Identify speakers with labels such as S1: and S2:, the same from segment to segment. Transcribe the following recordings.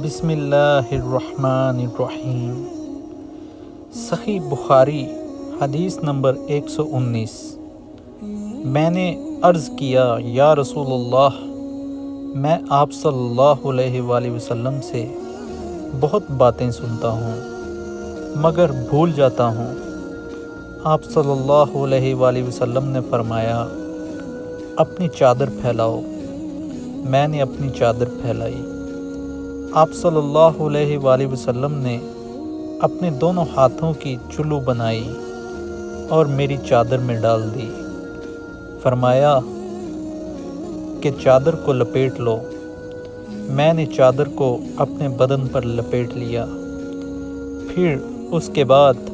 S1: بسم اللہ الرحمن الرحیم۔ صحیح بخاری حدیث نمبر 119۔ میں نے عرض کیا یا رسول اللہ، میں آپ صلی اللہ علیہ وآلہ وسلم سے بہت باتیں سنتا ہوں مگر بھول جاتا ہوں۔ آپ صلی اللہ علیہ وآلہ وسلم نے فرمایا اپنی چادر پھیلاؤ۔ میں نے اپنی چادر پھیلائی۔ آپ صلی اللہ علیہ وآلہ وسلم نے اپنے دونوں ہاتھوں کی چلو بنائی اور میری چادر میں ڈال دی۔ فرمایا کہ چادر کو لپیٹ لو۔ میں نے چادر کو اپنے بدن پر لپیٹ لیا، پھر اس کے بعد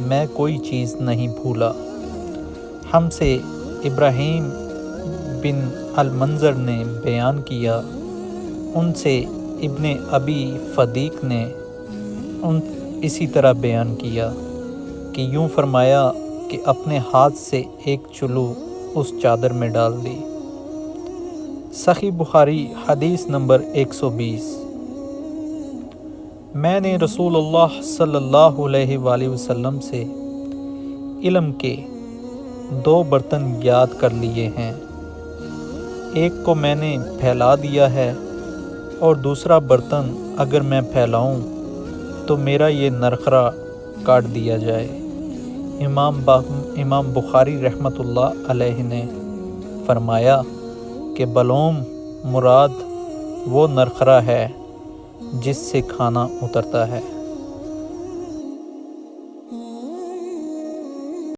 S1: میں کوئی چیز نہیں بھولا۔ ہم سے ابراہیم بن المنذر نے بیان کیا، ان سے ابن ابی فدیق نے اسی طرح بیان کیا کہ یوں فرمایا کہ اپنے ہاتھ سے ایک چلو اس چادر میں ڈال دی۔ صحیح بخاری حدیث نمبر 120۔ میں نے رسول اللہ صلی اللہ علیہ وآلہ وسلم سے علم کے 2 برتن یاد کر لیے ہیں، ایک کو میں نے پھیلا دیا ہے اور دوسرا برتن اگر میں پھیلاؤں تو میرا یہ نرخرا کاٹ دیا جائے۔ امام بخاری رحمۃ اللہ علیہ نے فرمایا کہ بلوم مراد وہ نرخرا ہے جس سے کھانا اترتا ہے۔